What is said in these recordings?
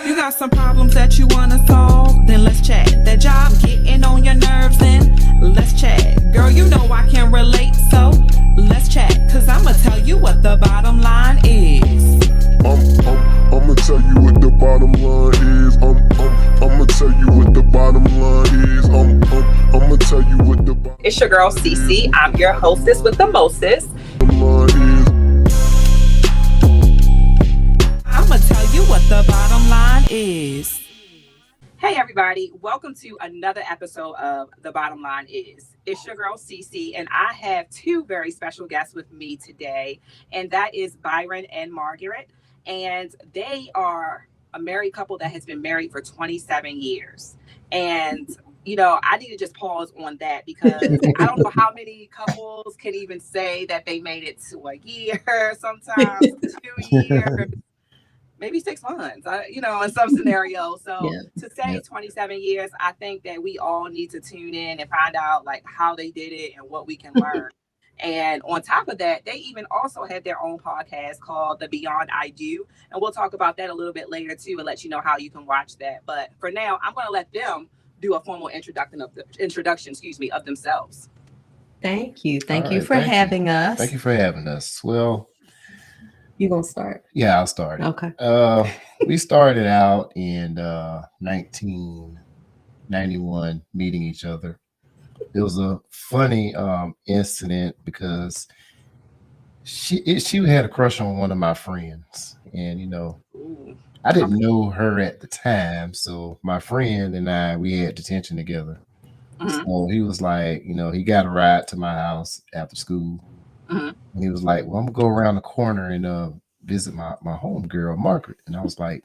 You got some problems that you wanna solve? Then let's chat. That job getting on your nerves? Then let's chat. Girl, you know I can relate, so let's chat. Cause I'ma tell you what the bottom line is. I'ma tell you what the bottom line is. I'ma tell you what the bottom line is. I'ma tell you what the bottom. It's your girl Cece. I'm your hostess with the mostest. I'ma tell you what the bottom line is. Hey everybody, welcome to another episode of The Bottom Line Is. It's your girl Cece, and I have two very special guests with me today, and that is Byron and Margaret. And they are a married couple that has been married for 27 years. And you know, I need to just pause on that because I don't know how many couples can even say that they made it to a year, sometimes 2 years, maybe 6 months, in some scenarios. So to say 27 years, I think that we all need to tune in and find out like how they did it and what we can learn. And on top of that, they even also have their own podcast called The Beyond I Do. And we'll talk about that a little bit later too and let you know how you can watch that. But for now, I'm going to let them do a formal introduction of themselves. Thank you. Thank you for having us. Thank you for having us. Well, you gonna start? Yeah, I'll start. Okay. We started out in 1991 meeting each other. It was a funny incident because she had a crush on one of my friends, and I didn't know her at the time, so my friend and we had detention together. Mm-hmm. So he was like, he got a ride to my house after school. Mm-hmm. And he was like, well, I'm gonna go around the corner and visit my homegirl, Margaret. And I was like,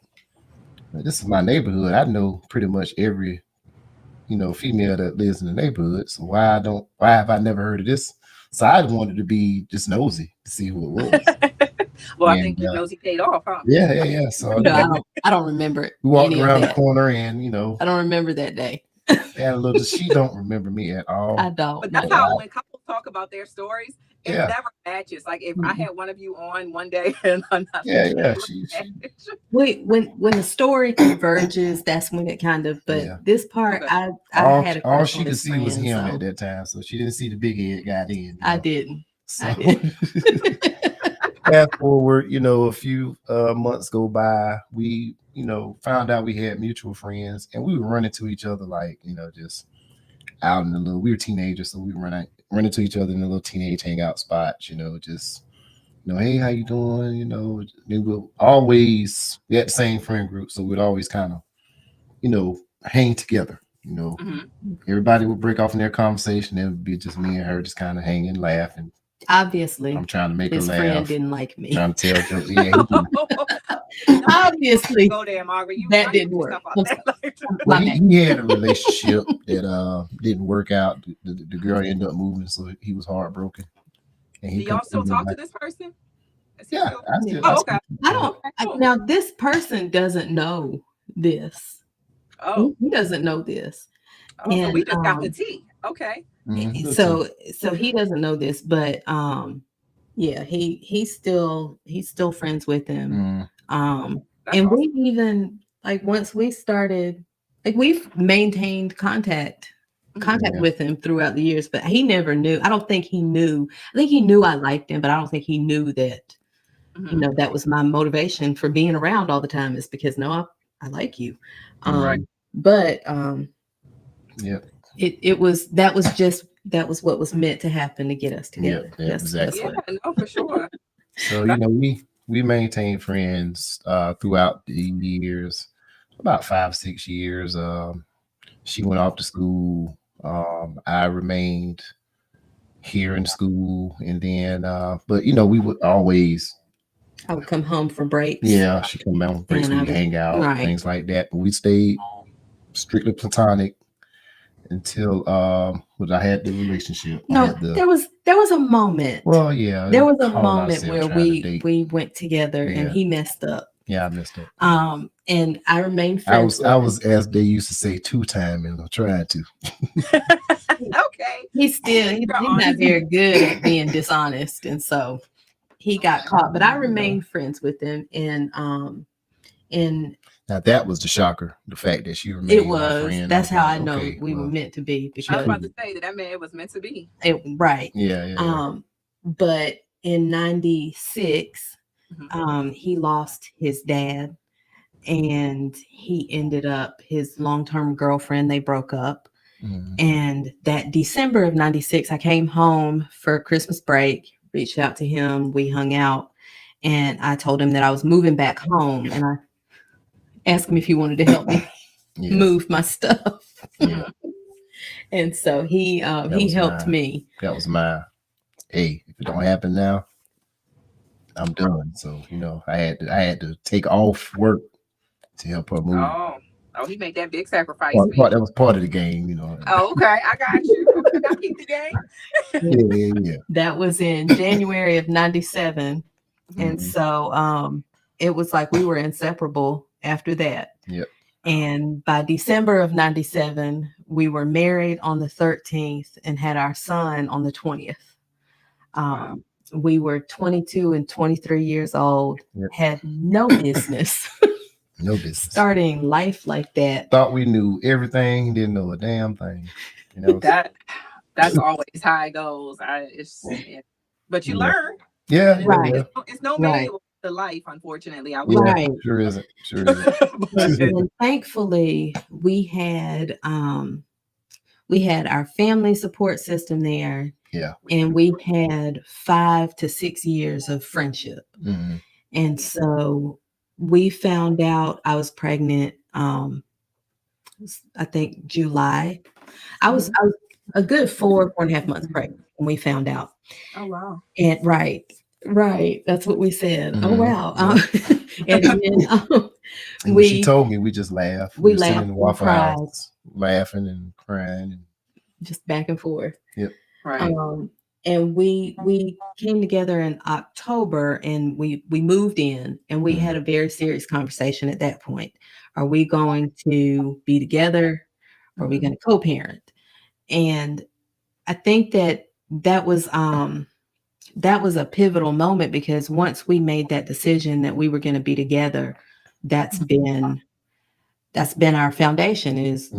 this is my neighborhood. I know pretty much every, female that lives in the neighborhood. So why have I never heard of this? So I wanted to be just nosy to see who it was. Well, I think your nosy paid off, huh? Yeah. So no, I don't remember it. We walked around the corner and, I don't remember that day. She don't remember me at all. I don't. But that's how when couples talk about their stories, it never matches. Like if I had one of you on one day and another. Wait, when the story converges, that's when it kind of. But this part, I had a all she could see was him at that time, so she didn't see the big head guy then. I didn't. So, I didn't. Fast forward, a few months go by. We, found out we had mutual friends, and we would run into each other like, just out in the little. We were teenagers, so we run into each other in the little teenage hangout spots. Just, hey, how you doing? We had the same friend group, so we'd always kind of, hang together. Everybody would break off in their conversation. It would be just me and her, just kind of hanging, laughing. Obviously, I'm trying to make her laugh. His friend didn't like me. Trying to tell her, obviously, go there, Margaret. That didn't work. He had a relationship that didn't work out. The girl ended up moving, so he was heartbroken. And do y'all still talk to this person? Yeah. Okay. Now this person doesn't know this. Oh, he doesn't know this. Oh, and, so we just got the tea. Okay. Mm-hmm. So he doesn't know this, but he's still friends with him. And awesome. We even once we started, we've maintained contact with him throughout the years, but he never knew. I don't think he knew. I think he knew I liked him, but I don't think he knew that that was my motivation for being around all the time, is because I like you. Right. But That was what was meant to happen to get us together. Yeah, exactly. No, for sure. So we maintained friends throughout the years, about 5-6 years. She went off to school. I remained here in school, and then but we would always. I would come home for breaks. Yeah, she come home for breaks. We'd hang out, things like that. But we stayed strictly platonic until I had the relationship. There was a moment. Well, yeah. There was a moment where we went together and he messed up. Yeah, I messed up. And I remained friends. I was, as they used to say, two-timing. I tried to. Okay. He's not very good at being dishonest, and so he got caught. But I remained friends with him, and And now that was the shocker, the fact that she remained it my was. friend. That's how I like, know okay, we were meant to be. I was Because about to say that man was meant to be. right. Yeah. But in 96, Mhm. he lost his dad, and he ended up his long-term girlfriend. They broke up. Mhm. And that December of 96, I came home for Christmas break, reached out to him, we hung out, and I told him that I was moving back home, and I asked him if he wanted to help me Yeah. move my stuff. Yeah. And so he was helped mine. me. That was my, hey, if it don't happen now, I'm done. So, I had to take off work to help her move. Oh, he made that big sacrifice. That was part of the game, Oh, okay. I got you. Okay, I keep the game. Yeah. That was in January of 97. And Mhm. so it was like we were inseparable after that. Yep. And by December of 97, we were married on the 13th and had our son on the 20th. We were 22 and 23 years old, Yep. had no business No business. starting life like that. Thought we knew everything, didn't know a damn thing. That's always how it goes. But you learn. Yeah. Right. It's no manual to life, unfortunately. Right. Sure isn't. And thankfully, we had our family support system there. Yeah. And we had 5 to 6 years of friendship. Mm-hmm. And so we found out I was pregnant, I think July. I was a good 4.5 months pregnant when we found out. Oh, wow. And right. That's what we said. Mm-hmm. Oh, wow. And then and when she told me, we just laughed. We were laughed sitting in the Waffle cried. House, laughing and crying. And just back and forth. Yep. Right. And we came together in October, and we moved in, and we had a very serious conversation at that point. Are we going to be together? Or are we going to co-parent? And I think that was a pivotal moment, because once we made that decision that we were going to be together, that's been our foundation. Is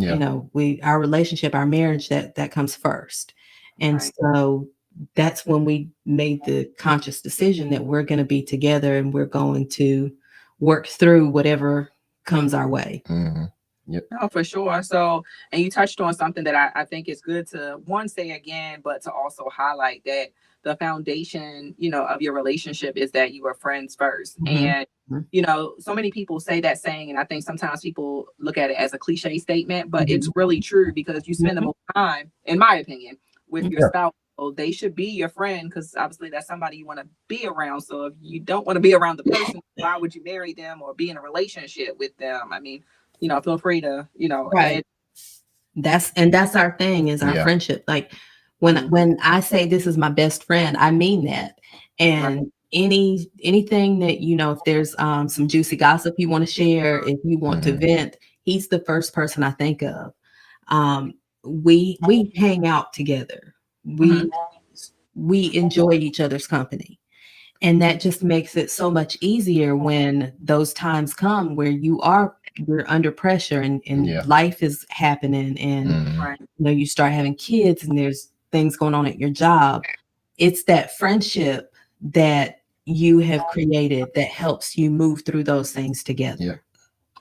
our relationship, our marriage, that comes first. And so that's when we made the conscious decision that we're going to be together, and we're going to work through whatever comes our way. Mm-hmm. Yep. No, for sure. So, and you touched on something that I think is good to say again, but to also highlight that the foundation, of your relationship is that you were friends first. Mm-hmm. And, so many people say that saying, and I think sometimes people look at it as a cliche statement, but it's really true, because you spend the most time, in my opinion, with your spouse. So they should be your friend, because obviously that's somebody you want to be around. So if you don't want to be around the person, why would you marry them or be in a relationship with them? I mean, feel free to, right. That's our thing, is our friendship. Like when I say this is my best friend, I mean that. And anything that, if there's some juicy gossip you want to share, if you want to vent, he's the first person I think of. We hang out together. We enjoy each other's company. And that just makes it so much easier when those times come where you're under pressure and life is happening, and you start having kids and there's things going on at your job. It's that friendship that you have created that helps you move through those things together. Yeah.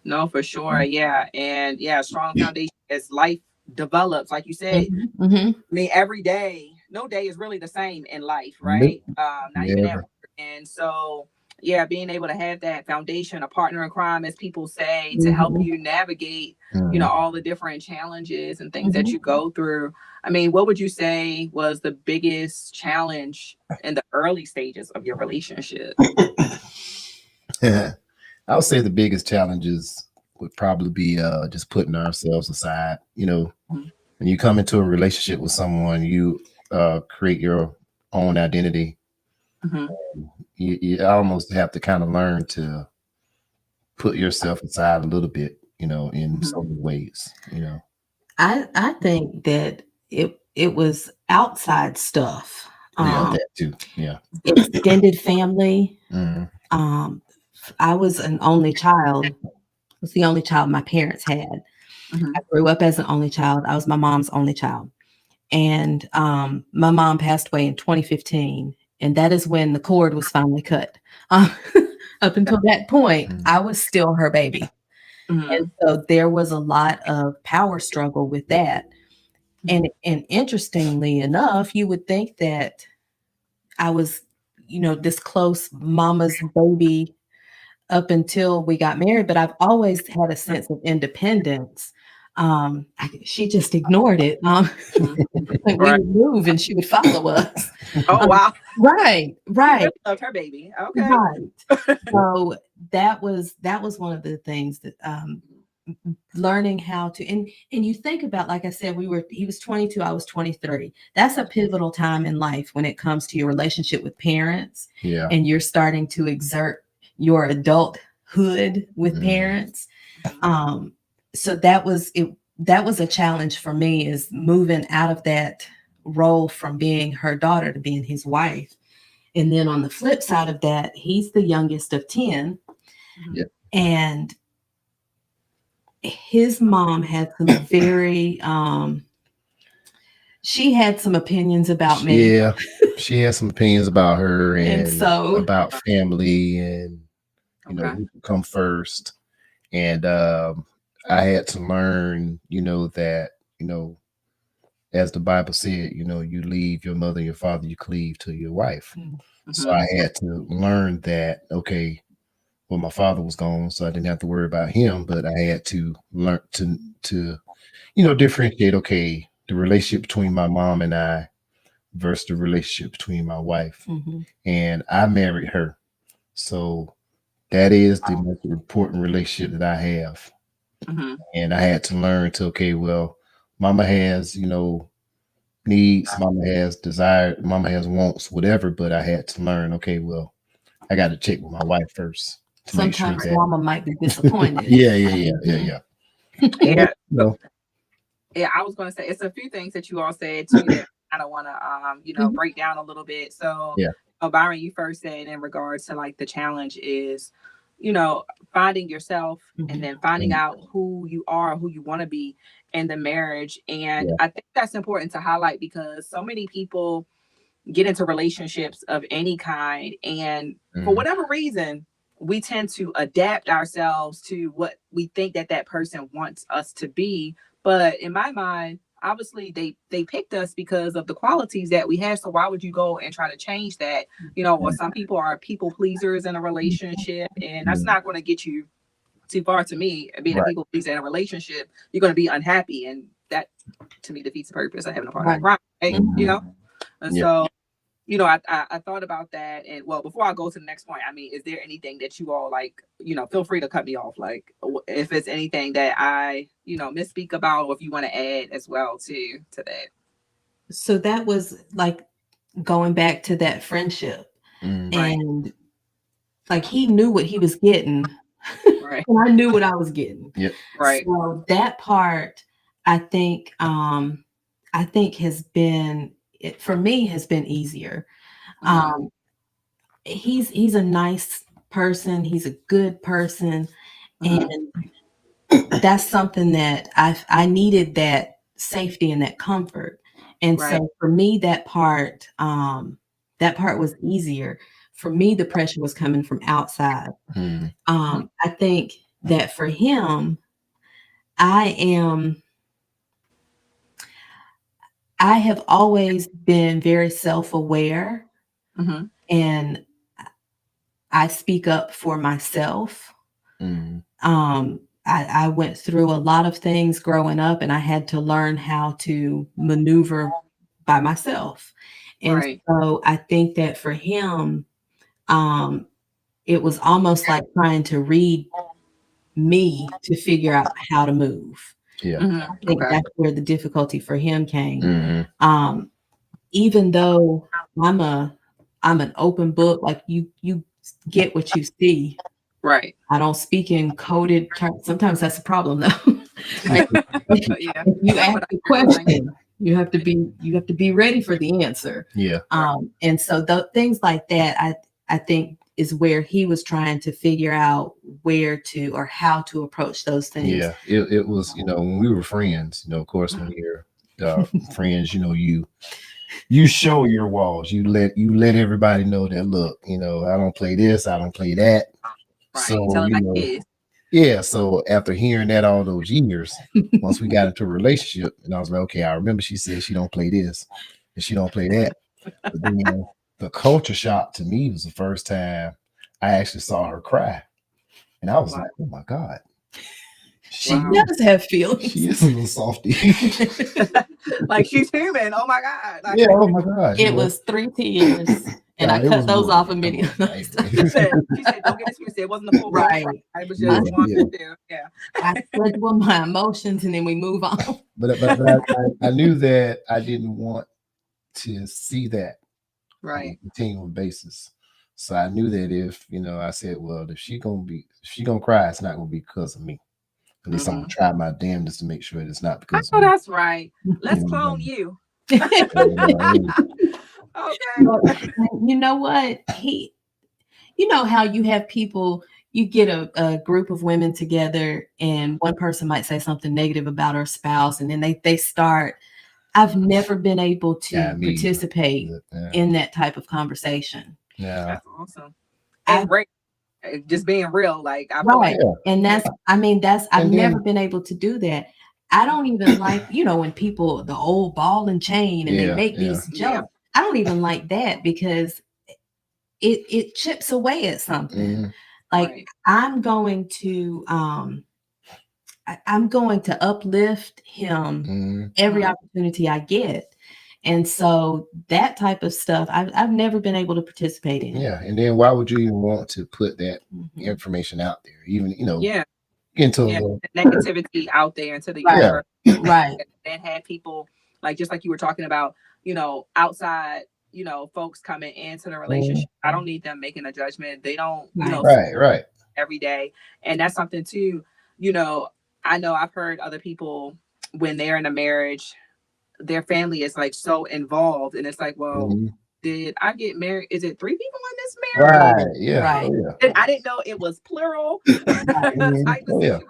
No, for sure. Yeah. And strong foundation as life develops, like you said. I mean, every day, no day is really the same in life, right? Not even at work. And so, being able to have that foundation, a partner in crime, as people say, to help you navigate, all the different challenges and things that you go through. I mean, what would you say was the biggest challenge in the early stages of your relationship? I would say the biggest challenges would probably be just putting ourselves aside. When you come into a relationship with someone, you create your own identity. You almost have to kind of learn to put yourself aside a little bit, in so many ways. I think that it was outside stuff. That too. Yeah. Extended family, I was an only child. I was the only child my parents had. Mhm. I grew up as an only child. I was my mom's only child. And my mom passed away in 2015. And that is when the cord was finally cut. Up until that point, I was still her baby. Mhm. And so there was a lot of power struggle with that. And interestingly enough, you would think that I was, this close mama's baby up until we got married, but I've always had a sense of independence. She just ignored it. We Right. would move and she would follow us. Oh wow. Right. She really loved her baby. Okay. Right. So that was one of the things that learning how to, and you think about, like I said, he was 22, I was 23. That's a pivotal time in life when it comes to your relationship with parents. Yeah. And you're starting to exert your adulthood with parents. So that was it. That was a challenge for me, is moving out of that role from being her daughter to being his wife. And then on the flip side of that, he's the youngest of 10. Yeah. And his mom had some very, she had some opinions about me. Yeah, she had some opinions about her and so about family and, who could come first. And I had to learn, that, as the Bible said, you leave your mother and your father, you cleave to your wife. So I had to learn that, okay, well, my father was gone, so I didn't have to worry about him, but I had to learn to differentiate, okay, the relationship between my mom and I versus the relationship between my wife. And I married her. So that is the most important relationship that I have. And I had to learn to, okay, well, mama has, needs, mama has desire, mama has wants, whatever, but I had to learn, okay, well, I got to check with my wife first. Sometimes mama might be disappointed. Yeah. Yeah. Yeah, I was going to say, it's a few things that you all said too that I don't want to, break down a little bit. So, Byron, you first said in regards to like the challenge is, finding yourself and then finding out who you are, who you want to be in the marriage. And I think that's important to highlight, because so many people get into relationships of any kind, and for whatever reason, we tend to adapt ourselves to what we think that person wants us to be. But in my mind, obviously they picked us because of the qualities that we have. So why would you go and try to change that? Or some people are people pleasers in a relationship, and that's not going to get you too far. To me, being a people pleaser in a relationship, you're going to be unhappy, and that to me defeats the purpose of having a partner. Right. And so, I thought about that. And well, before I go to the next point, I mean, is there anything that you all like, feel free to cut me off. Like if it's anything that I, misspeak about, or if you want to add as well to that. So that was like going back to that friendship. And like he knew what he was getting. Right. And I knew what I was getting. Yep. Right. So that part, I think has been, for me, has been easier. He's a nice person. He's a good person. And that's something that I needed, that safety and that comfort. And so for me, that part was easier. For me, the pressure was coming from outside. I think that for him, I have always been very self-aware, and I speak up for myself. I went through a lot of things growing up, and I had to learn how to maneuver by myself. And so I think that for him, it was almost like trying to read me to figure out how to move. I think that's where the difficulty for him came. Even though I'm an open book, like you get what you see. Right. I don't speak in coded terms. Sometimes that's a problem, though. Like, if you ask a question, you have to be ready for the answer. Yeah. And so things like that, I think is where he was trying to figure out where to or how to approach those things. Yeah, it was, when we were friends, of course, when you're friends, you show your walls. You let everybody know that, look, I don't play this, I don't play that. Right. So, Tell my kids. yeah. So after hearing that all those years, once we got into a relationship, and I was like, okay, I remember she said she don't play this and she don't play that. But then the culture shock to me was the first time I actually saw her cry. And I was like, oh my God. She does have feelings. She is a little softy. Like she's human. Oh my God. Like, yeah, oh my God. It was 3 tears. And I cut those off immediately. she said, don't get it twisted. It wasn't the full right. I was just one to do. Yeah. I schedule my emotions and then we move on. But I knew that I didn't want to see that on a continual basis. So I knew that if, I said, well, if she gonna cry, it's not gonna be because of me. At least I'm gonna try my damnedest to make sure that it's not because of me. That's right. Let's clone you. Okay. You know what? How you have people, you get a group of women together and one person might say something negative about her spouse and then they start. I've never been able to participate in that type of conversation. Yeah. That's awesome. And just being real, like I right. And I've never been able to do that. I don't even like, when people, the old ball and chain and they make these jokes. Yeah. I don't even like that because it chips away at something. Like I'm going to uplift him every opportunity I get. And so that type of stuff, I've never been able to participate in. Yeah. And then why would you even want to put that information out there? Even, into the negativity out there into the universe. Right. And have people just like you were talking about, outside, folks coming into the relationship. I don't need them making a judgment. They don't, right. every day. And that's something too, I know I've heard other people when they're in a marriage, their family is so involved. And it's like, well, did I get married? Is it 3 people in this marriage? Right. Yeah. Right. And I didn't know it was plural. Type of situation.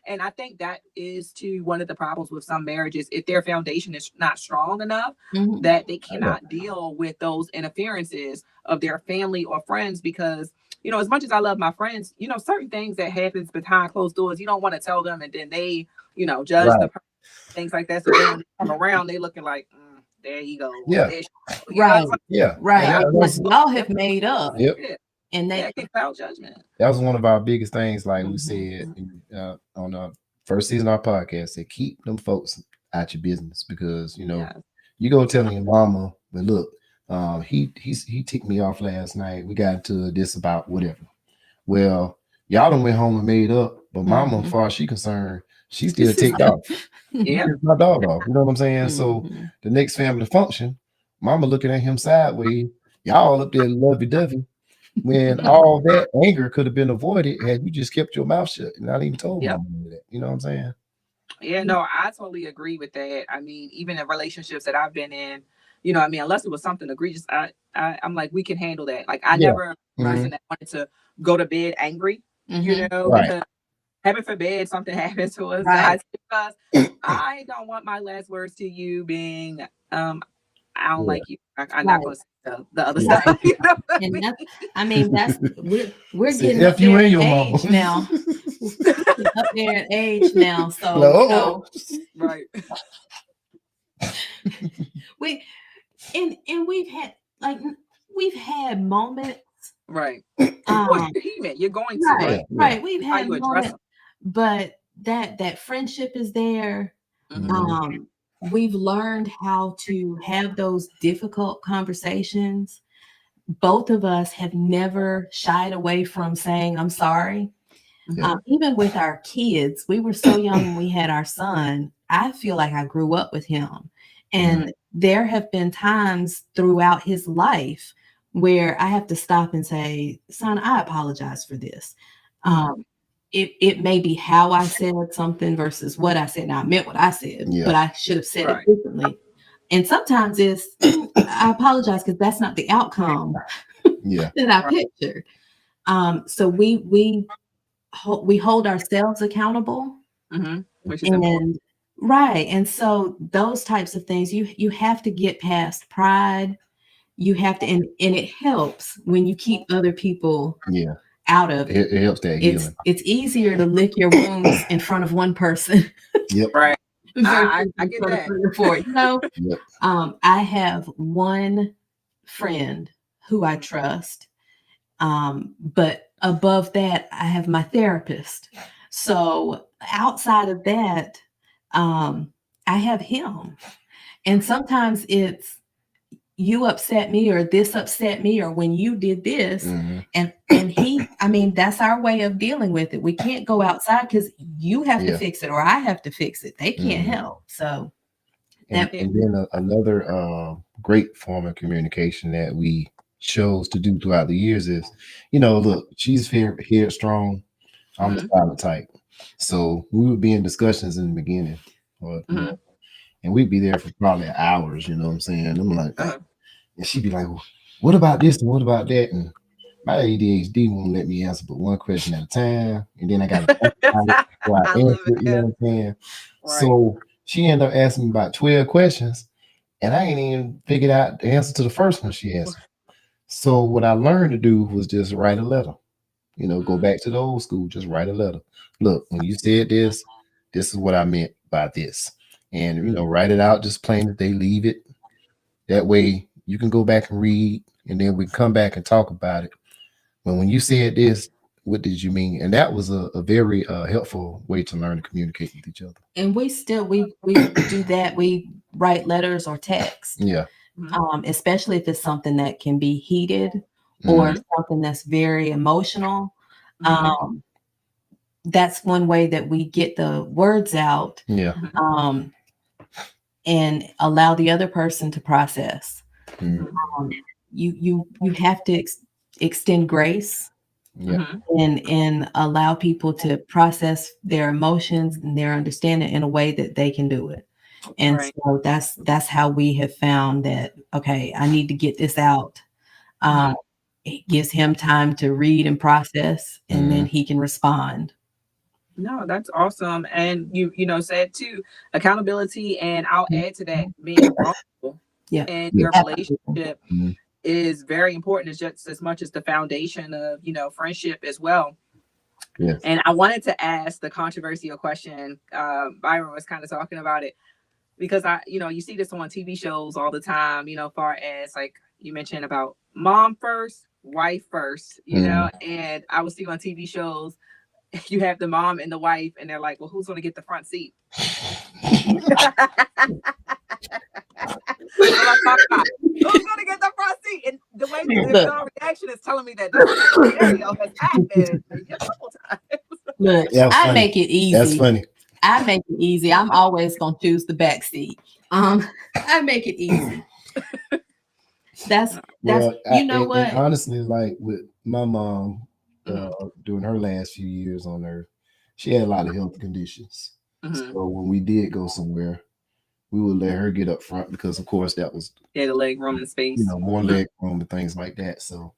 And I think that is one of the problems with some marriages. If their foundation is not strong enough, that they cannot deal with those interferences of their family or friends, because, as much as I love my friends, certain things that happens behind closed doors, you don't want to tell them. And then they, judge the person, things like that. So when they come around, they looking like, there you go. Yeah. Right. Yeah. Y'all have made up. Yep. And they without judgment. That was one of our biggest things, like we said on the first season of our podcast, that keep them folks out your business, because you go telling your mama, but look, he ticked me off last night. We got into this about whatever. Well, y'all done went home and made up, but mama, as far as she concerned, she still ticked off. Yeah, my dog off. You know what I'm saying? So the next family function, mama looking at him sideways. Y'all up there lovey-dovey. When all that anger could have been avoided had you just kept your mouth shut and not even told mama that. You know what I'm saying? Yeah, no, I totally agree with that. I mean, even in relationships that I've been in, unless it was something egregious, I'm like, we can handle that. Like, I never person that wanted to go to bed angry, because heaven forbid something happens to us. Right. Because I don't want my last words to you being, I don't like you. I'm not going to say the other stuff. And that's we're getting up there in age now. Up there in age now. So right. we've had moments. Right. You're going to right. We've had moments, but that friendship is there. We've learned how to have those difficult conversations. Both of us have never shied away from saying, I'm sorry. Even with our kids, we were so young when we had our son. I feel like I grew up with him. And there have been times throughout his life where I have to stop and say, son, I apologize for this. It may be how I said something versus what I said. Now, I meant what I said, but I should have said it differently. And sometimes it's, I apologize because that's not the outcome Yeah. that I pictured. So we hold ourselves accountable, Which is important. and right. And so those types of things, you have to get past pride. You have to, and it helps when you keep other people Yeah. out of it. It helps that healing. It's easier to lick your wounds in front of one person. Yep. Right. I versus in get front of that. 3 or 4, you know. Yep. I have one friend who I trust, but above that, I have my therapist. So outside of that, I have him. And sometimes it's, you upset me, or this upset me, or when you did this. Mhm. And he, I mean, that's our way of dealing with it. We can't go outside because you have to Yeah. fix it, or I have to fix it. They can't Mhm. help. So And then another great form of communication that we chose to do throughout the years is, look, she's headstrong. I'm the silent type. So we would be in discussions in the beginning, or, and we'd be there for probably hours. You know what I'm saying? I'm like, and she'd be like, well, what about this and what about that? And my ADHD won't let me answer but one question at a time, and then I got to think about it before I answer it. You know what I'm saying? Right. So she ended up asking me about 12 questions, and I ain't even figured out the answer to the first one she asked me. So what I learned to do was just write a letter. Go back to the old school, just write a letter. Look, when you said this is what I meant by this. And, write it out just plain that they leave it. That way you can go back and read, and then we come back and talk about it. But when you said this, what did you mean? And that was a very helpful way to learn to communicate with each other. and we still we do that. We write letters or text. Yeah. Especially if it's something that can be heated or something that's very emotional. That's one way that we get the words out. Yeah. And allow the other person to process. You have to extend grace. And allow people to process their emotions and their understanding in a way that they can do it. And so that's how we have found that, okay, I need to get this out. It gives him time to read and process, and then he can respond. No, that's awesome. And you said too, accountability, and I'll add to that, being vulnerable in your relationship is very important. It's just as much as the foundation of, friendship as well. Yes. And I wanted to ask the controversial question. Byron was kind of talking about it because you see this on TV shows all the time, far as like you mentioned about mom first, wife first, and I was seeing on TV shows, you have the mom and the wife, and they're like, well, who's going to get the front seat? Who's going to get the front seat? And the way the reaction is telling me that this scenario has happened a couple times. Look, I make it easy. That's funny. I make it easy. I'm always going to choose the back seat. I make it easy. That's what? And honestly, like with my mom, during her last few years on earth, she had a lot of health conditions. So when we did go somewhere, we would let her get up front because, of course, that was the leg room and space, more leg room and things like that. So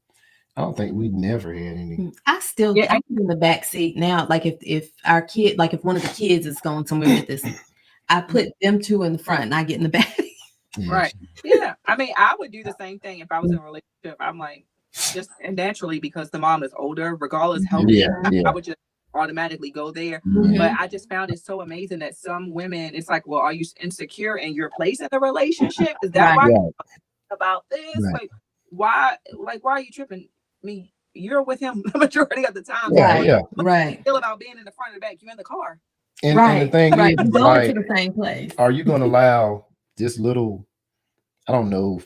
I don't think we never had any. I still I'm in the back seat now. Like if our kid, like if one of the kids is going somewhere with this, I put them two in the front and I get in the back. Right. Yeah. I mean, I would do the same thing if I was in a relationship. I'm like, just naturally, because the mom is older, regardless how I would just automatically go there. But I just found it so amazing that some women, it's like, well, are you insecure in your place in the relationship? Is that why you're about this? Like, why are you tripping? I mean, you're with him the majority of the time. Right. Feel about being in the front of the back, you're in the car. And the thing is, going to the same place. Are you going to allow this little, I don't know,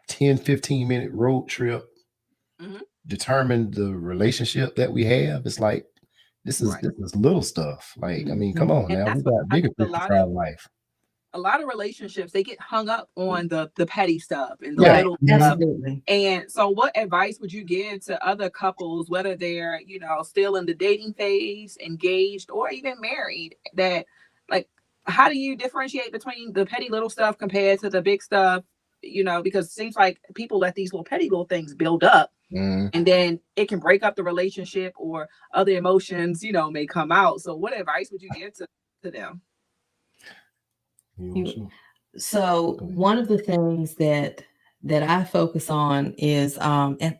10, 15-minute road trip determine the relationship that we have? It's like, this is little stuff. Like, I mean, come on now. We got bigger pictures in life. A lot of relationships, they get hung up on the petty stuff and the little stuff. And so what advice would you give to other couples, whether they're, still in the dating phase, engaged, or even married, that, like, how do you differentiate between the petty little stuff compared to the big stuff, because it seems like people let these little petty little things build up, and then it can break up the relationship, or other emotions, may come out. So what advice would you give to them? So one of the things that I focus on is, and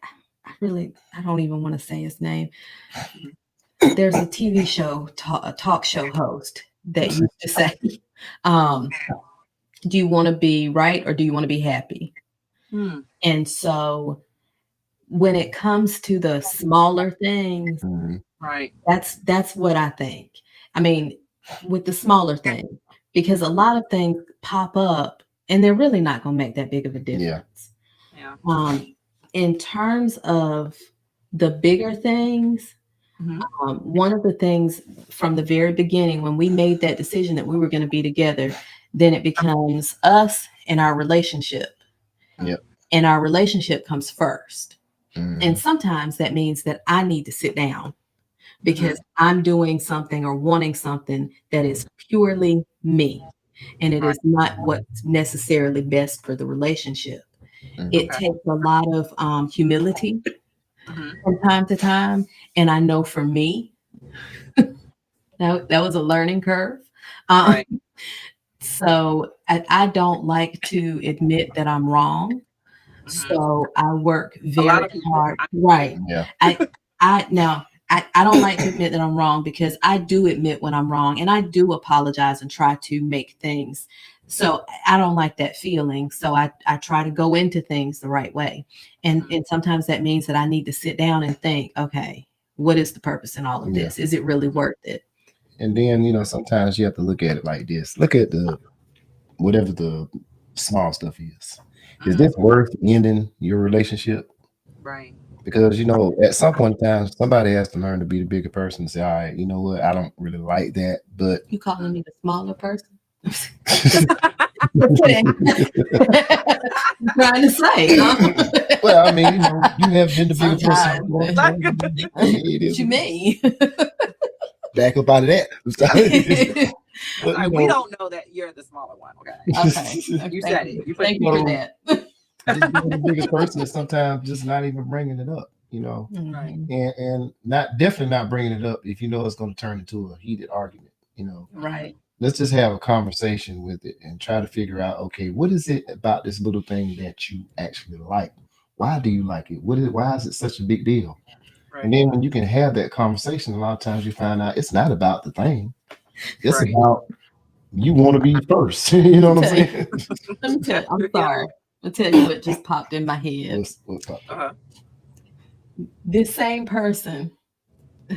I don't even want to say his name. There's a TV show, a talk show host that used to say, do you want to be right or do you want to be happy? And so when it comes to the smaller things, right, that's what I think. I mean, with the smaller thing, because a lot of things pop up and they're really not going to make that big of a difference. Yeah. In terms of the bigger things, one of the things from the very beginning, when we made that decision that we were going to be together, then it becomes us and our relationship. Yep. And our relationship comes first. And sometimes that means that I need to sit down because I'm doing something or wanting something that is purely me. And it is not what's necessarily best for the relationship. It takes a lot of humility from time to time. And I know for me, that was a learning curve. So I don't like to admit that I'm wrong. So I work very hard. Right. Yeah. I don't like to admit that I'm wrong, because I do admit when I'm wrong, and I do apologize and try to make things. So I don't like that feeling. So I try to go into things the right way. And sometimes that means that I need to sit down and think, okay, what is the purpose in all of this? Is it really worth it? And then, sometimes you have to look at it like this. Look at whatever the small stuff is. Is this worth ending your relationship? Right. Because, at some point in time, somebody has to learn to be the bigger person and say, all right, you know what? I don't really like that, but. You calling me the smaller person? I'm trying to say. Well, I mean, you have been the bigger person. What you mean? Back up out of that. But, we don't know that you're the smaller one. Okay. You said it. Thank you for that. Just being the bigger person is sometimes just not even bringing it up, Right. and definitely not bringing it up if it's going to turn into a heated argument, Right. Let's just have a conversation with it and try to figure out, okay, what is it about this little thing that you actually like? Why do you like it? Why is it such a big deal? Right. And then when you can have that conversation, a lot of times you find out it's not about the thing. It's about you want to be first. You know what I'm saying? Let me tell you, I'm sorry. I'll tell you what just popped in my head. This same person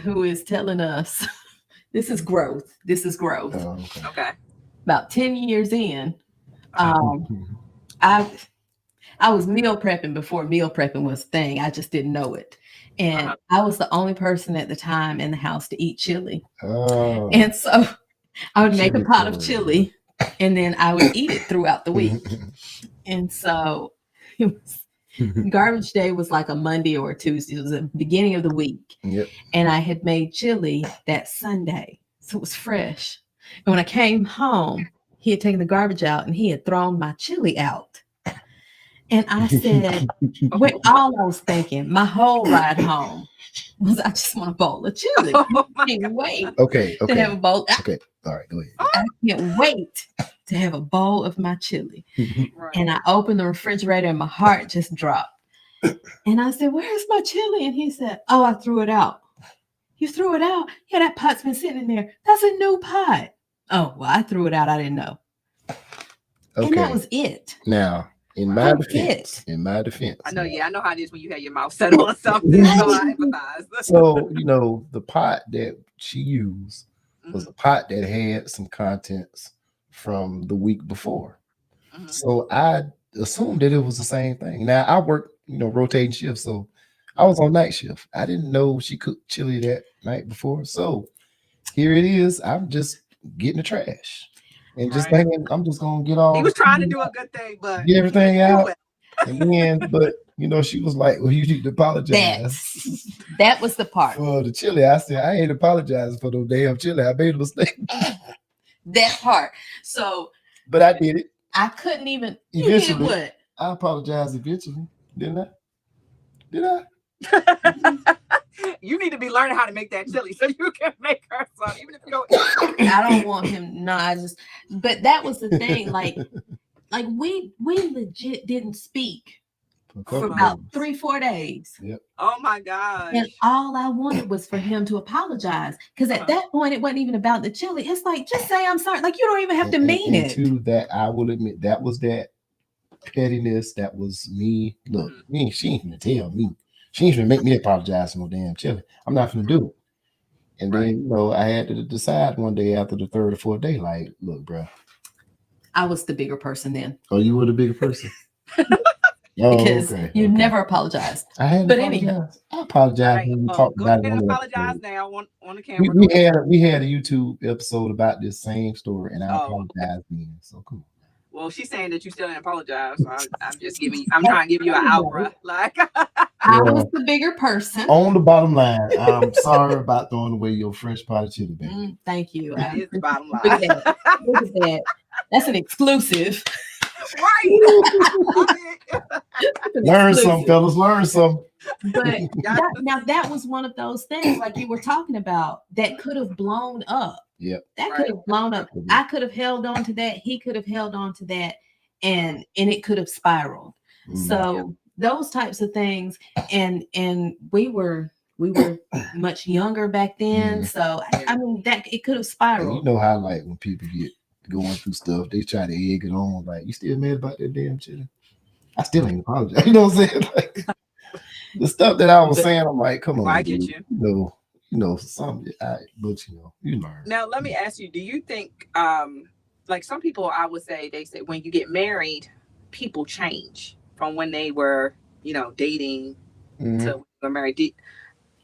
who is telling us this is growth. Okay. About 10 years in, I was meal prepping before meal prepping was a thing. I just didn't know it. And I was the only person at the time in the house to eat chili. And so I would make a pot of chili and then I would eat it throughout the week. And so it was garbage day was like a Monday or a Tuesday. It was the beginning of the week. Yep. And I had made chili that Sunday. So it was fresh. And when I came home, he had taken the garbage out and he had thrown my chili out. And I said, wait, all I was thinking, my whole ride home was I just want a bowl of chili. I can't wait to have a bowl. Okay. All right, go ahead. I can't wait to have a bowl of my chili. Right. And I opened the refrigerator and my heart just dropped. And I said, where's my chili? And he said, oh, I threw it out. You threw it out? Yeah, that pot's been sitting in there. That's a new pot. Oh, well, I threw it out. I didn't know. Okay. And that was it. Now, in my defense, I know how it is when you have your mouth set on something. So I empathize. So, the pot that she used was a pot that had some contents from the week before. So I assumed that it was the same thing. Now I worked, rotating shifts, so I was on night shift. I didn't know she cooked chili that night before. So here it is. I'm just getting the trash and just thinking I'm just gonna get all. He was trying to do a good thing, but get everything out. And then, but she was like, "Well, you need to apologize." That was the part for the chili. I said, "I ain't apologizing for the damn chili. I made a mistake." That part. So, but I did it. I couldn't even. Eventually, you did what? I apologized eventually, didn't I? Did I? You need to be learning how to make that chili so you can make her some, even if you don't. I don't want him. No, but that was the thing. Like we legit didn't speak for about 3-4 days. Yep. Oh my gosh. And all I wanted was for him to apologize. Because at that point, it wasn't even about the chili. It's like, just say I'm sorry. Like, you don't even have to mean it. To that, I will admit, that was that pettiness. That was me. Look, she ain't gonna tell me. She ain't gonna make me apologize for no damn chili. I'm not gonna do it. And then, I had to decide one day after the 3rd or 4th day, like, look, bro. I was the bigger person then. Oh, you were the bigger person? Because you never apologized. I had to apologize. I apologize when we talked about it. Apologize now on the camera. We had a YouTube episode about this same story, and I apologized then. So cool. Well, she's saying that you still didn't apologize. So I'm trying to give you an aura. Like I was the bigger person. On the bottom line, I'm sorry about throwing away your fresh potted chili, baby. Thank you. That is the bottom line. Look at that. That's an exclusive. Right. Learn some, fellas. Learn some. But that was one of those things, like you were talking about, that could have blown up. Yep. That could have blown up. I could have held on to that. He could have held on to that, and it could have spiraled. So those types of things, and we were much younger back then. So I mean that it could have spiraled. You know how like when people get going through stuff, they try to egg it on. Like, you still mad about that damn chili? I still ain't apologize. You know what I'm saying? Like the stuff that I was saying, I'm like, come on, I get you. Something. But you learn. Now, let me ask you: do you think, like some people, I would say, they say when you get married, people change from when they were, dating to when they were married?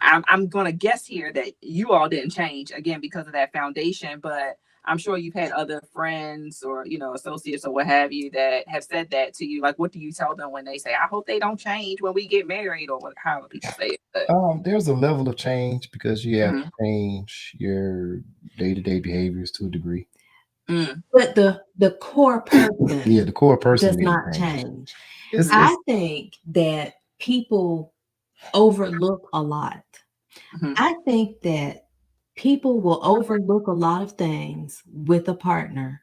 I'm going to guess here that you all didn't change again because of that foundation, but I'm sure you've had other friends or, associates or what have you that have said that to you. Like, what do you tell them when they say, I hope they don't change when we get married, or how people say it? There's a level of change because you have to change your day-to-day behaviors to a degree. But the core person, the core person does not change. I think that people overlook a lot. I think that people will overlook a lot of things with a partner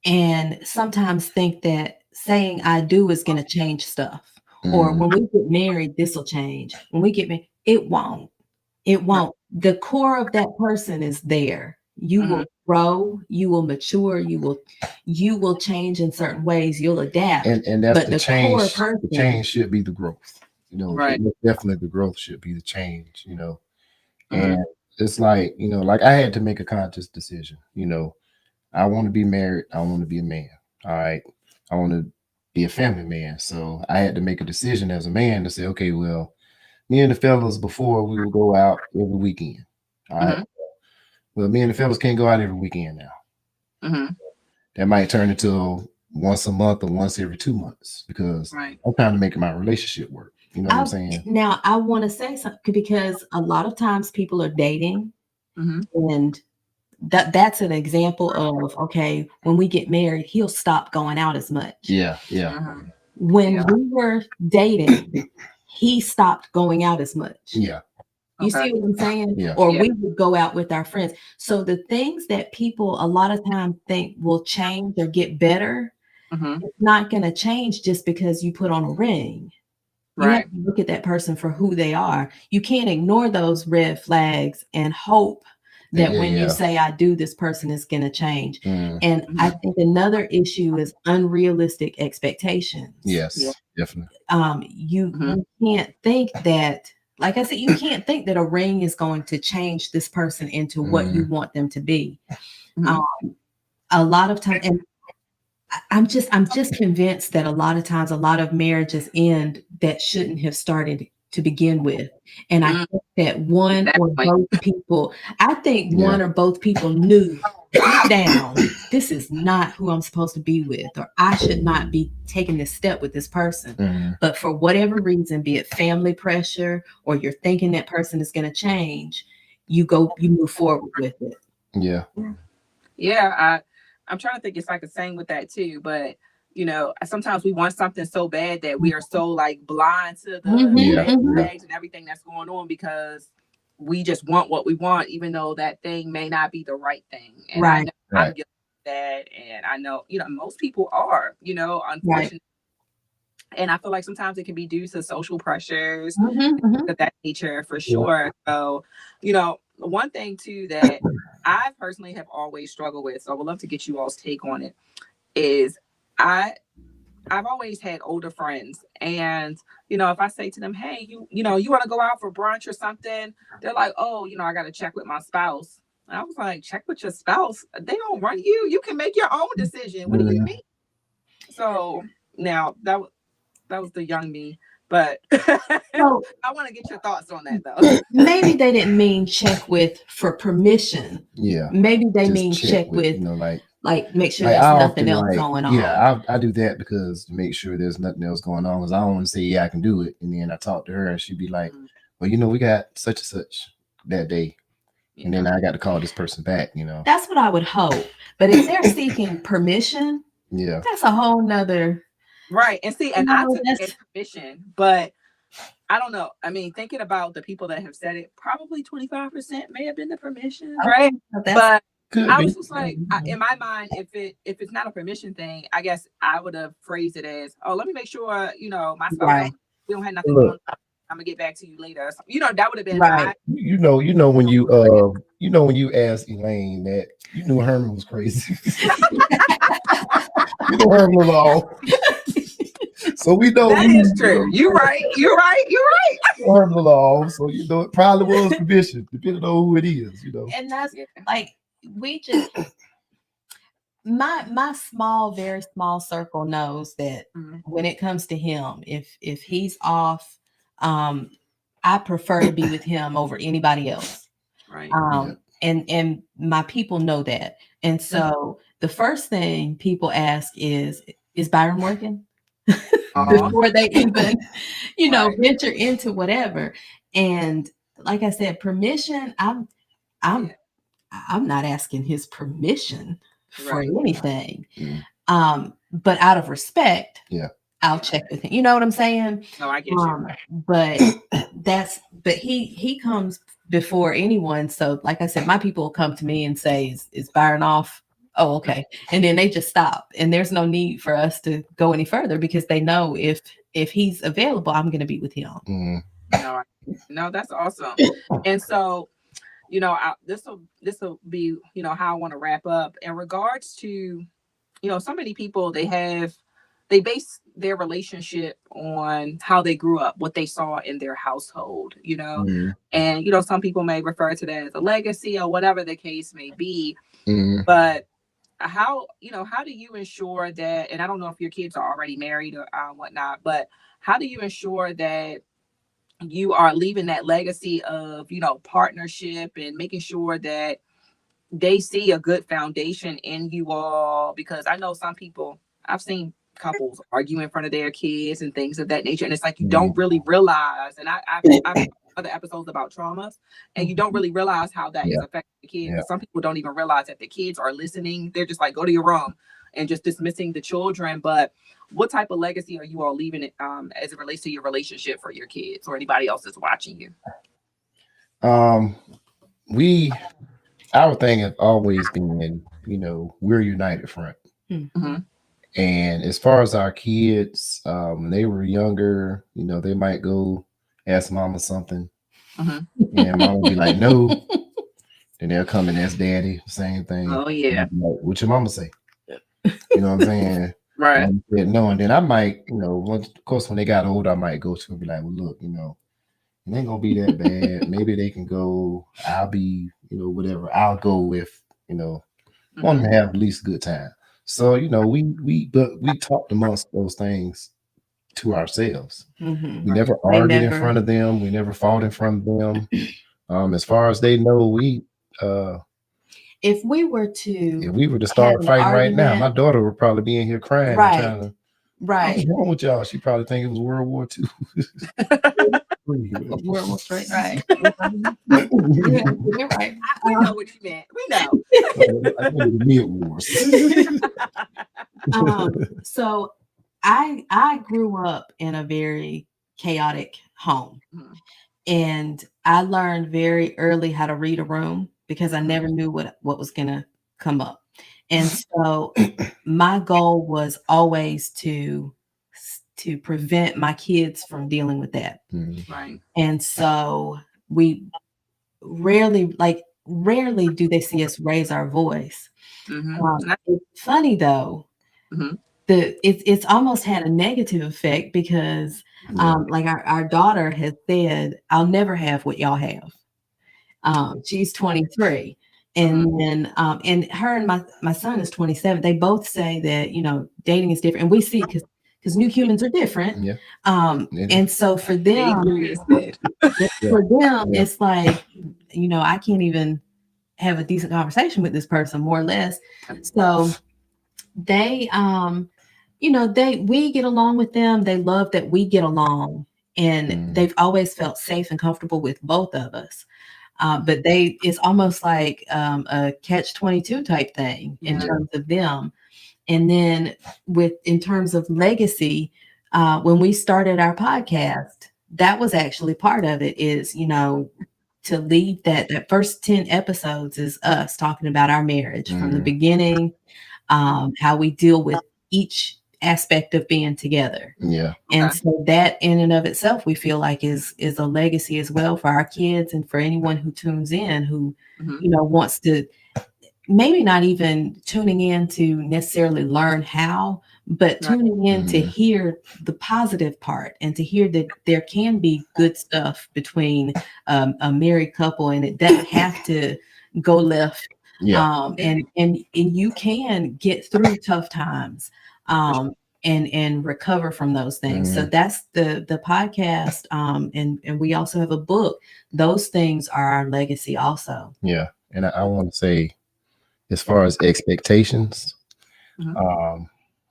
and sometimes think that saying I do is going to change stuff. Or when we get married, this will change. When we get married, it won't. It won't. The core of that person is there. You will grow, you will mature, you will change in certain ways, you'll adapt. And that's the change. Core person, the change should be the growth. Right. Definitely the growth should be the change, And it's like, like I had to make a conscious decision. I want to be married. I want to be a man. All right. I want to be a family man. So I had to make a decision as a man to say, okay, well, me and the fellas before we would go out every weekend. All right. Well, me and the fellas can't go out every weekend now. That might turn into once a month or once every 2 months because I'm trying to make my relationship work. You know what I'm saying? Now, I want to say something because a lot of times people are dating and that's an example of, okay, when we get married, he'll stop going out as much. Yeah. When we were dating, he stopped going out as much. Yeah. You see what I'm saying? Yeah. Or we would go out with our friends. So the things that people a lot of times think will change or get better, it's not going to change just because you put on a ring. You have to look at that person for who they are. You can't ignore those red flags and hope that when you say I do, this person is going to change. And I think another issue is unrealistic expectations. Yes, definitely. You can't think that, like I said, you can't think that a ring is going to change this person into what you want them to be. A lot of times, and I'm just convinced that a lot of times, a lot of marriages end that shouldn't have started to begin with. And I think that one or both people, one or both people knew deep down, this is not who I'm supposed to be with, or I should not be taking this step with this person. But for whatever reason, be it family pressure, or you're thinking that person is going to change, you move forward with it. Yeah. I'm trying to think it's like the same with that too, but sometimes we want something so bad that we are so like blind to the red flags and everything that's going on because we just want what we want, even though that thing may not be the right thing. And I know I'm guilty of that, and I know most people are, unfortunately. And I feel like sometimes it can be due to social pressures of that nature for sure. So, one thing too that I personally have always struggled with, so I would love to get you all's take on it, is I've always had older friends, and if I say to them, hey, you want to go out for brunch or something, they're like, oh, I got to check with my spouse. And I was like, check with your spouse? They don't run you. You can make your own decision. What do you mean? So now that was the young me, but so, I want to get your thoughts on that though. Maybe they didn't mean check with for permission. Yeah. Maybe they mean check with like make sure there's nothing else going on. Yeah, I do that because to make sure there's nothing else going on. Because I don't want to say, yeah, I can do it. And then I talk to her and she'd be like, well, we got such and such that day. And then I got to call this person back, That's what I would hope. But if they're seeking permission, that's a whole nother. Right. And see, and I took it as permission, but I don't know. I mean, thinking about the people that have said it, probably 25% may have been the permission, right? But I was just like, in my mind, if it's not a permission thing, I guess I would have phrased it as, oh, let me make sure, my spouse, we don't have nothing going on. I'm gonna get back to you later. That would have been right. When you asked Elaine that you knew Herman was crazy. Herman was all. So we know that is true. You're right. Herman was all. So it probably was permission, depending on who it is. And that's like we just. My small, very small circle knows that when it comes to him, if he's off, I prefer to be with him over anybody else. Right. And my people know that. And so the first thing people ask is Byron working? Before they even, venture into whatever. And like I said, permission, I'm not asking his permission for anything. But out of respect, I'll check with him. You know what I'm saying? No, I get you. But he comes before anyone. So like I said, my people will come to me and say, is Byron off? Oh, okay. And then they just stop. And there's no need for us to go any further because they know if he's available, I'm going to be with him. No, that's awesome. And so, this will be, how I want to wrap up in regards to, so many people, they base their relationship on how they grew up, what they saw in their household, and, some people may refer to that as a legacy or whatever the case may be. But how do you ensure that, and I don't know if your kids are already married or whatnot, but how do you ensure that you are leaving that legacy of, partnership and making sure that they see a good foundation in you all? Because I know some people, I've seen couples argue in front of their kids and things of that nature. And it's like, you don't really realize, and I've other episodes about traumas, and you don't really realize how that is affecting the kids. Some people don't even realize that the kids are listening. They're just like, go to your room and just dismissing the children. But what type of legacy are you all leaving it as it relates to your relationship for your kids or anybody else that's watching you? Our thing has always been, we're united front. And as far as our kids, when they were younger, they might go ask mama something, and mama would be like, no. Then they'll come and ask daddy the same thing. Oh yeah. Like, what your mama say? You know what I'm saying? Right. No, and then I might, of course, when they got older, I might go to and be like, well, look, it ain't gonna be that bad. Maybe they can go. I'll be, whatever. I'll go with, want to have at least a good time. So, we talked amongst those things to ourselves. We never argued in front of them. We never fought in front of them. As far as they know, if we were to start fighting right now, my daughter would probably be in here crying. Right. What's wrong with y'all? She probably think it was World War II. World War III, right. You're right. We know what you meant. We know. I think the mid wars. So I grew up in a very chaotic home. Mhm. And I learned very early how to read a room because I never knew what was gonna come up. And so my goal was always to prevent my kids from dealing with that. Right. And so we rarely do they see us raise our voice. Mm-hmm. It's funny though, Mm-hmm. it's almost had a negative effect because like our daughter has said, I'll never have what y'all have. She's 23. And then and her and my son is 27. They both say that, you know, dating is different. And we see because new humans are different. Yeah. And so for them, it's like, you know, I can't even have a decent conversation with this person, more or less. So they you know, we get along with them. They love that we get along, and they've always felt safe and comfortable with both of us. But it's almost like a catch-22 type thing in terms of them. And then in terms of legacy, when we started our podcast, that was actually part of it, is, you know, to lead that first 10 episodes is us talking about our marriage from the beginning, how we deal with each aspect of being together. Yeah. And so that in and of itself, we feel like is a legacy as well for our kids and for anyone who tunes in, who, you know, wants to, maybe not even tuning in to necessarily learn how, but tuning in to hear the positive part and to hear that there can be good stuff between a married couple, and it doesn't have to go left. And you can get through tough times and recover from those things. So that's the podcast. And we also have a book. Those things are our legacy also. Yeah. And I want to say, as far as expectations, and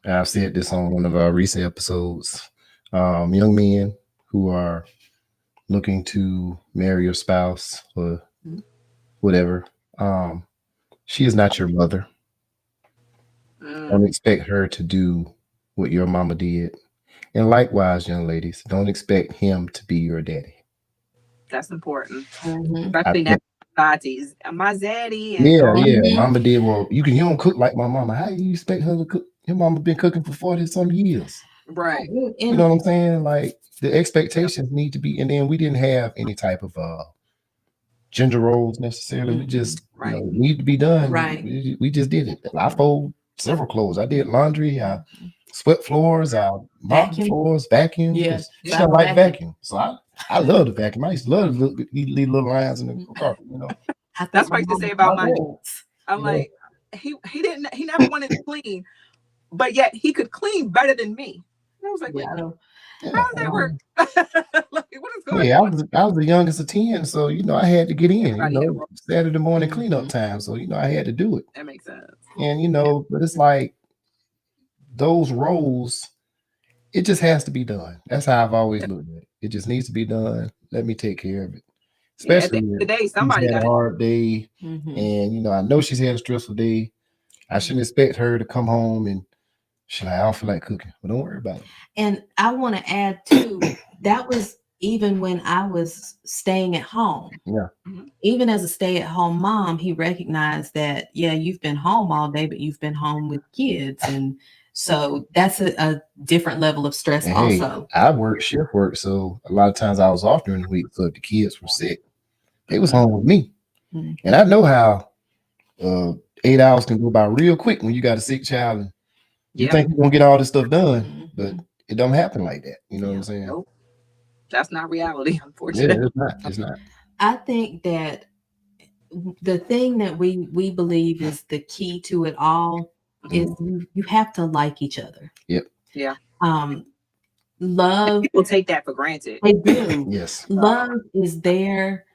I've said this on one of our recent episodes, young men who are looking to marry your spouse or whatever, she is not your mother. Don't expect her to do what your mama did. And likewise, young ladies, don't expect him to be your daddy. That's important. Especially now, my zaddy. Yeah. Mama did. Well, you don't cook like my mama. How do you expect her to cook? Your mama been cooking for 40-some years. Right. You know what I'm saying? Like, the expectations need to be, and then we didn't have any type of gender roles necessarily. We just you know, need to be done. Right. We just did it. I fold several clothes. I did laundry. I swept floors. I mopped floors, vacuum. Yeah. She don't like vacuum. So I love the vacuum. I used to love to leave little lines in the carpet, you know. That's what I used to say about my parents. I'm like, he never wanted to clean, but yet he could clean better than me. And I was like, how does that work? Like, what is going on? I was the youngest of 10, so you know I had to get in. You know, Saturday morning cleanup time, so you know I had to do it. That makes sense. And you know, but it's like those roles, it just has to be done. That's how I've always looked at it. It just needs to be done. Let me take care of it. Especially at the end of the day, somebody had got a hard day, and you know I know she's had a stressful day. I shouldn't expect her to come home and she's like, I don't feel like cooking. But don't worry about it. And I want to add too, that was even when I was staying at home. Yeah. Even as a stay-at-home mom, he recognized that, you've been home all day, but you've been home with kids. And so that's a different level of stress also. Hey, I work shift work, so a lot of times I was off during the week. So if the kids were sick, they was home with me. And I know how 8 hours can go by real quick when you got a sick child and you think you're gonna get all this stuff done, but it don't happen like that. You know what I'm saying? Nope. That's not reality, unfortunately. Yeah, it's not. I think that the thing that we believe is the key to it all is you have to like each other. Yep. Yeah. Love. People take that for granted. They do. Yes. Love is there.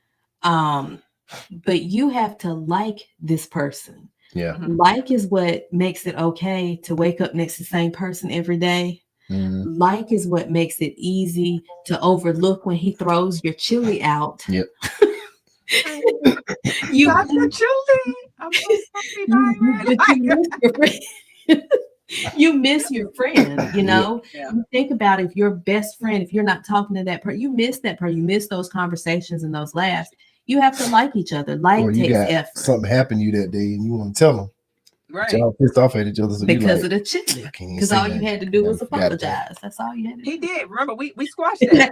But you have to like this person. Yeah. Like is what makes it okay to wake up next to the same person every day. Like is what makes it easy to overlook when he throws your chili out. Yep. You got your chili. I'm so sorry, Byron. you miss your friend, you know. Yeah. You think about if your best friend, if you're not talking to that person, you miss that person, you miss those conversations and those laughs. You have to like each other. Like Or you takes got effort. something happened to you that day and you want to tell them. Right. Y'all pissed off at each other. So Because you of like, the chili. I can't even Because say all you nothing. had to do was I forgot about it. apologize. That's all you had to do. He did. Remember, we squashed that.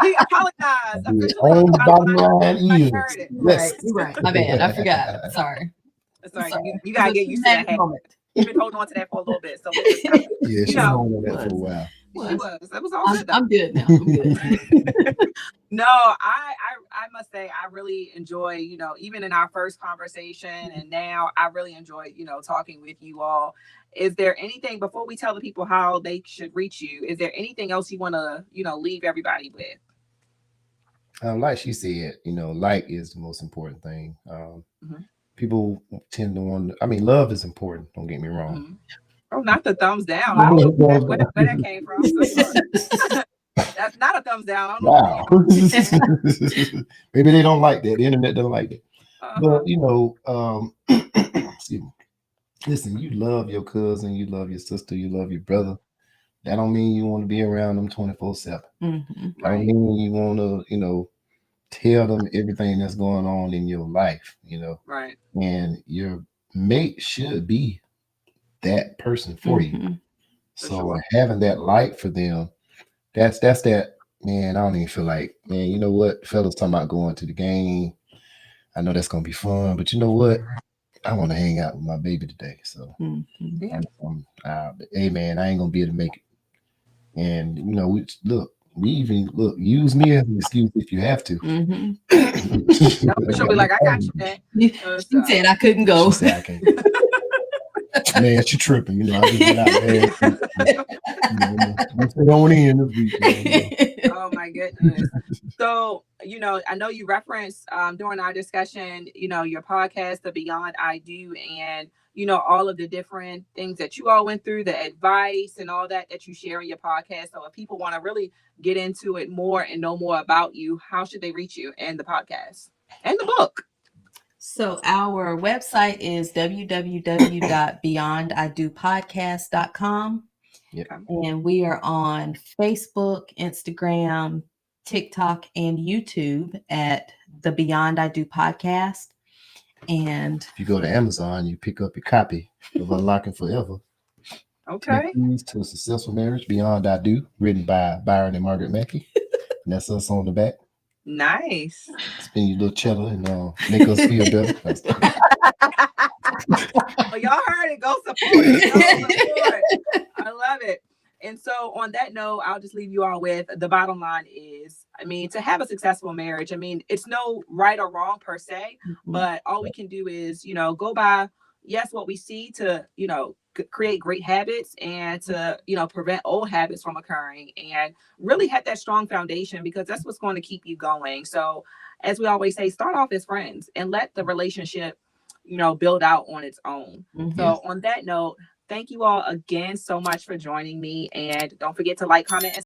he apologized The officially on the bottom bottom line. line I is heard it. yes. You're right. My bad. I forgot. Sorry. Sorry. Sorry. You gotta get used to that. Moment. You've been holding on to that for a little bit, so we just gotta, Yeah, she's holding that for a while. She was. It was all good though. I'm good now. I'm good. No, I must say I really enjoy, even in our first conversation and now I really enjoy, talking with you all. Is there anything before we tell the people how they should reach you? Is there anything else you want to, leave everybody with? Like she said, like is the most important thing. People tend to want. I mean, love is important. Don't get me wrong. Mm-hmm. Oh, not the thumbs down. I don't know where that came from. That's not a thumbs down. I don't know. Wow. Maybe they don't like that. The internet doesn't like it. But excuse me. Listen, you love your cousin, you love your sister, you love your brother. That don't mean you want to be around them 24/7. Mm-hmm. Right. I mean you want to, tell them everything that's going on in your life, Right. And your mate should be that person for you. So having that light for them, that's that, man. I don't even feel like, man, you know what, fellas talking about going to the game. I know that's gonna be fun, but you know what? I want to hang out with my baby today. So hey man, I ain't gonna be able to make it. And we even use me as an excuse if you have to. She'll be like, I got you, man. She said I couldn't go. She said I can't. Man, she tripping. I just went out there. On in this week. Oh my goodness. So, I know you referenced during our discussion, your podcast, The Beyond I Do, and all of the different things that you all went through, the advice and all that you share in your podcast. So if people want to really get into it more and know more about you, how should they reach you and the podcast and the book? So our website is www.beyondidopodcast.com. Yep. And we are on Facebook, Instagram, TikTok, and YouTube at the Beyond I Do Podcast. And if you go to Amazon, you pick up your copy of Unlocking Forever. Okay. Keys to a Successful Marriage, Beyond I Do, written by Byron and Margaret Mckie. And that's us on the back. Nice. Spin your little cheddar and make us feel better. Well, y'all heard it. Go support it. I love it. And so on that note, I'll just leave you all with the bottom line is, to have a successful marriage, it's no right or wrong per se, but all we can do is, go by, yes, what we see to, create great habits and to, prevent old habits from occurring and really have that strong foundation because that's what's going to keep you going. So as we always say, start off as friends and let the relationship, build out on its own. So on that note, thank you all again so much for joining me. And don't forget to like, comment, and